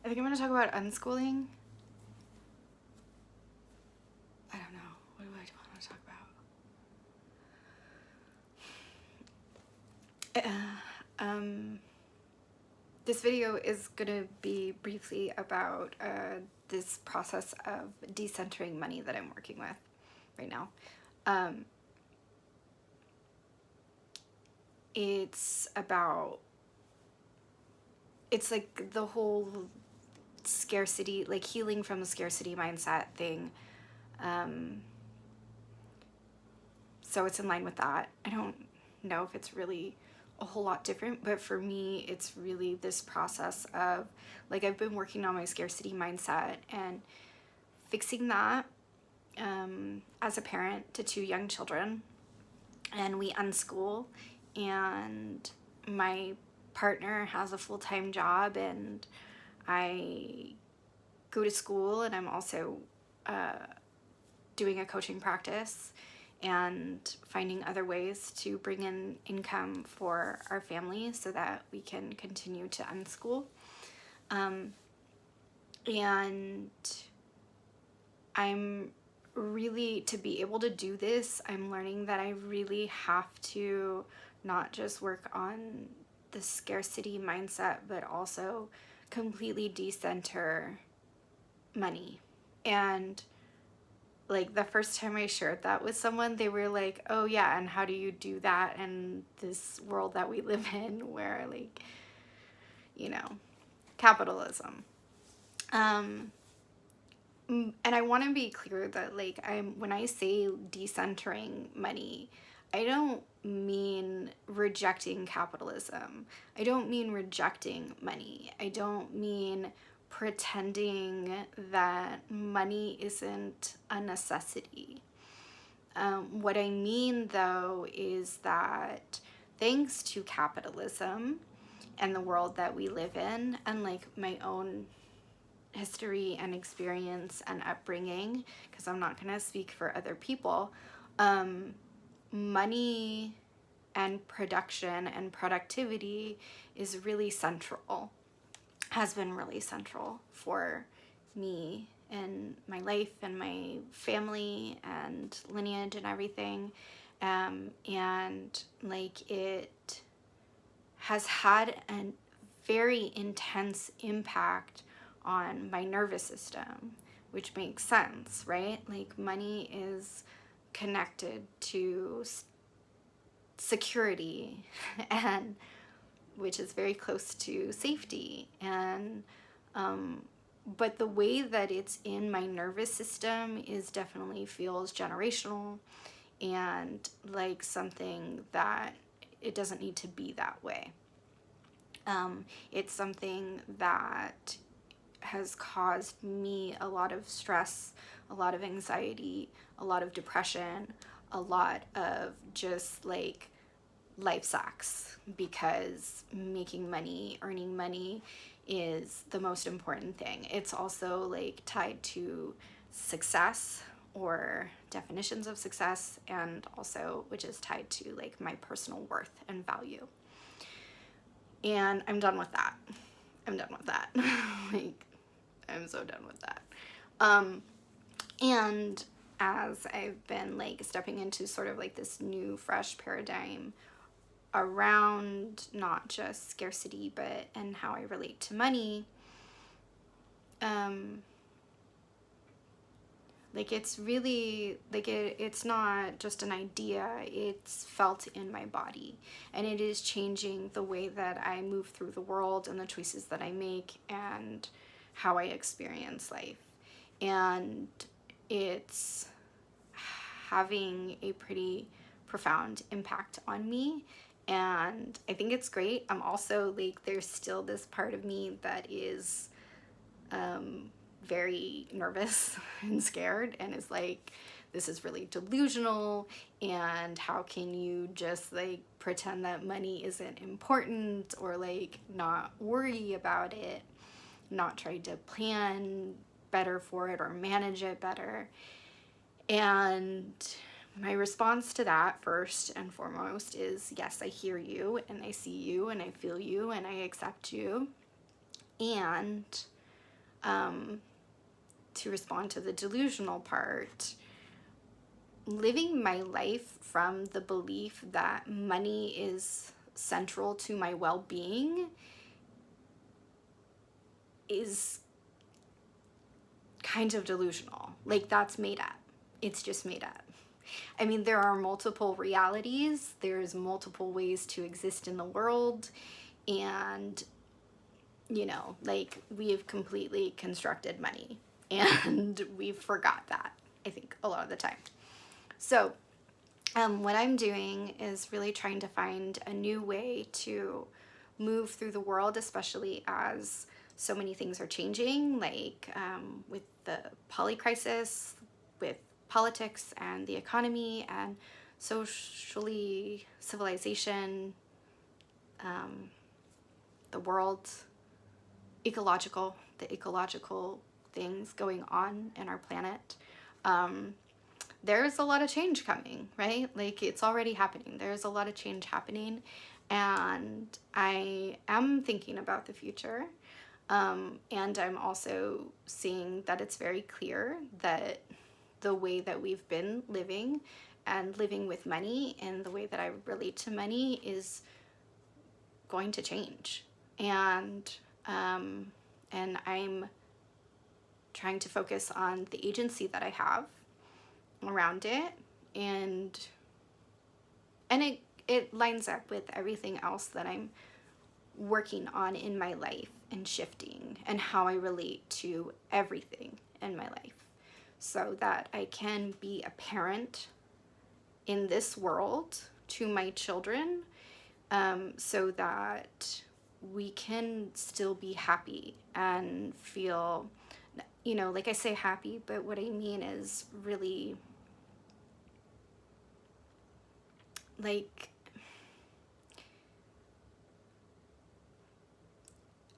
I think I'm going to talk about unschooling. I don't know. What do I want to talk about? This video is going to be briefly about this process of decentering money that I'm working with right now. It's like the whole scarcity, like healing from the scarcity mindset thing. So it's in line with that. I don't know if it's really a whole lot different, but for me, it's really this process of, like, I've been working on my scarcity mindset and fixing that as a parent to 2 young children. And we unschool, and my partner has a full-time job, and I go to school, and I'm also doing a coaching practice and finding other ways to bring in income for our family so that we can continue to unschool. And I'm really, to be able to do this, I'm learning that I really have to not just work on the scarcity mindset, but also completely decenter money. And like the first time I shared that with someone, they were like, oh yeah, and how do you do that in this world that we live in where, like, you know, capitalism. And I want to be clear that, like, when I say decentering money, I don't mean rejecting capitalism. I don't mean rejecting money. I don't mean pretending that money isn't a necessity. What I mean, though, is that thanks to capitalism and the world that we live in, and like my own history and experience and upbringing, because I'm not going to speak for other people, money and production and productivity is really central, has been really central for me in my life and my family and lineage and everything. And like, it has had a very intense impact on my nervous system, which makes sense, right? Like, money is connected to security, and which is very close to safety. And but the way that it's in my nervous system is definitely feels generational, and like something that it doesn't need to be that way. It's something that has caused me a lot of stress, a lot of anxiety, a lot of depression, a lot of just like life sucks, because making money, earning money is the most important thing. It's also like tied to success or definitions of success, and also which is tied to like my personal worth and value. And I'm done with that. Like, I'm so done with that. And as I've been like stepping into sort of like this new fresh paradigm around not just scarcity, but and how I relate to money, like, it's really like it's not just an idea, it's felt in my body, and it is changing the way that I move through the world and the choices that I make and how I experience life. And it's having a pretty profound impact on me, and I think it's great. I'm also like, there's still this part of me that is very nervous and scared, and is like, this is really delusional, and how can you just like pretend that money isn't important, or like not worry about it, not try to plan better for it or manage it better. And my response to that, first and foremost, is yes, I hear you, and I see you, and I feel you, and I accept you. And to respond to the delusional part, living my life from the belief that money is central to my well-being is kind of delusional. Like, that's made up. It's just made up. I mean, there are multiple realities. There's multiple ways to exist in the world. And, you know, like, we have completely constructed money. And we forgot that, I think, a lot of the time. So, what I'm doing is really trying to find a new way to move through the world, especially as so many things are changing, like with the poly crisis, with politics and the economy and socially civilization, the world, the ecological things going on in our planet. There's a lot of change coming, right? Like, it's already happening. There's a lot of change happening, and I am thinking about the future. And I'm also seeing that it's very clear that the way that we've been living and living with money and the way that I relate to money is going to change. And I'm trying to focus on the agency that I have around it, and it lines up with everything else that I'm working on in my life and shifting and how I relate to everything in my life, so that I can be a parent in this world to my children, so that we can still be happy and feel, you know, like I say happy, but what I mean is really like,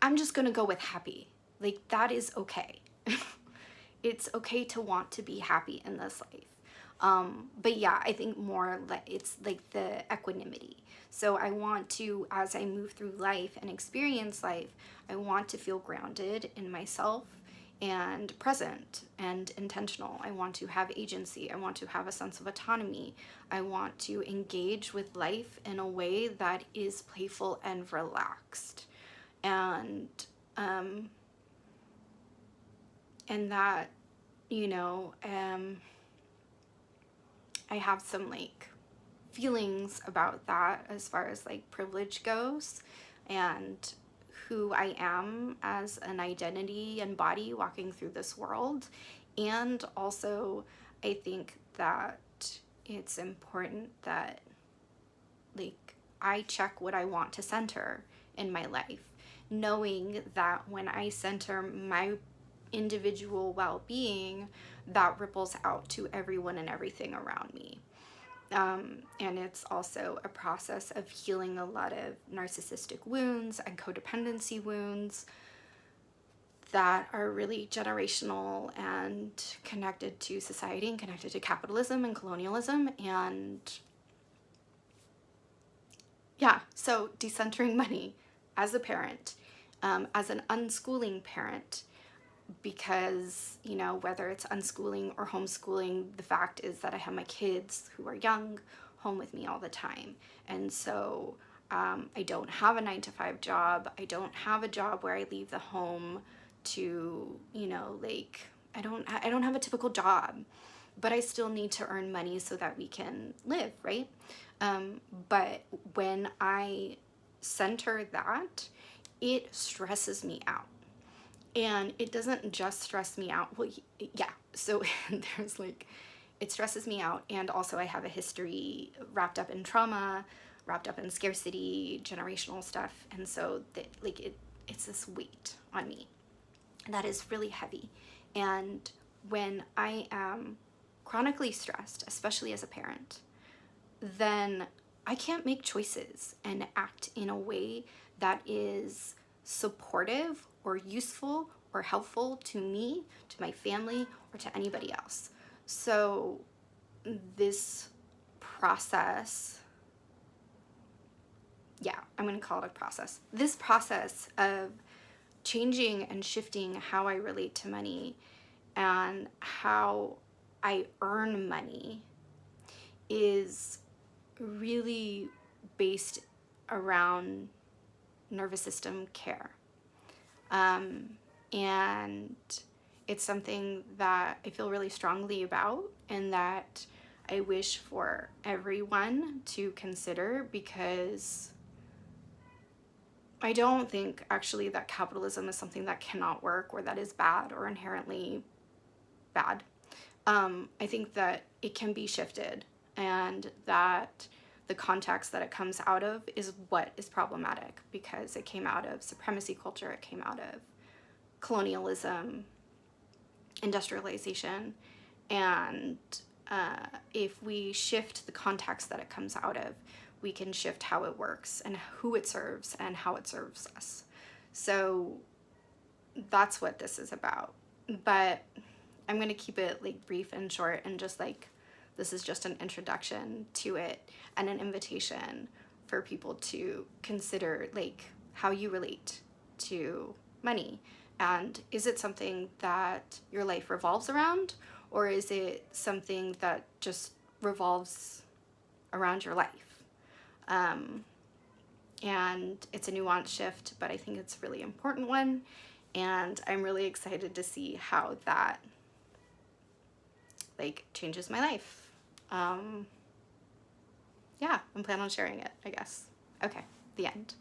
I'm just gonna go with happy. Like, that is okay. It's okay to want to be happy in this life. But yeah, I think more like it's like the equanimity. So I want to, as I move through life and experience life, I want to feel grounded in myself and present and intentional. I want to have agency. I want to have a sense of autonomy. I want to engage with life in a way that is playful and relaxed. And that, you know, I have some like feelings about that as far as like privilege goes, and who I am as an identity and body walking through this world. And also, I think that it's important that like I check what I want to center in my life, knowing that when I center my individual well-being, that ripples out to everyone and everything around me. And it's also a process of healing a lot of narcissistic wounds and codependency wounds that are really generational and connected to society and connected to capitalism and colonialism. And yeah, so decentering money as a parent, as an unschooling parent, because, you know, whether it's unschooling or homeschooling, the fact is that I have my kids who are young home with me all the time. And so I don't have a 9-to-5 job. I don't have a job where I leave the home to, you know, like, I don't have a typical job, but I still need to earn money so that we can live, right? But when I center that, it stresses me out. And it doesn't just stress me out. Well, yeah. So there's like, it stresses me out. And also I have a history wrapped up in trauma, wrapped up in scarcity, generational stuff. And so that, like, it's this weight on me that is really heavy. And when I am chronically stressed, especially as a parent, then I can't make choices and act in a way that is supportive or useful or helpful to me, to my family, or to anybody else. So this process, yeah, I'm going to call it a process. This process of changing and shifting how I relate to money and how I earn money is really based around nervous system care. And it's something that I feel really strongly about and that I wish for everyone to consider, because I don't think actually that capitalism is something that cannot work or that is bad or inherently bad. I think that it can be shifted, and that the context that it comes out of is what is problematic, because it came out of supremacy culture, it came out of colonialism, industrialization, and if we shift the context that it comes out of, we can shift how it works and who it serves and how it serves us. So that's what this is about. But I'm going to keep it like brief and short, and just like, this is just an introduction to it and an invitation for people to consider like how you relate to money. And is it something that your life revolves around, or is it something that just revolves around your life? And it's a nuanced shift, but I think it's a really important one. And I'm really excited to see how that like changes my life. Yeah, I'm planning on sharing it, I guess. Okay, the end.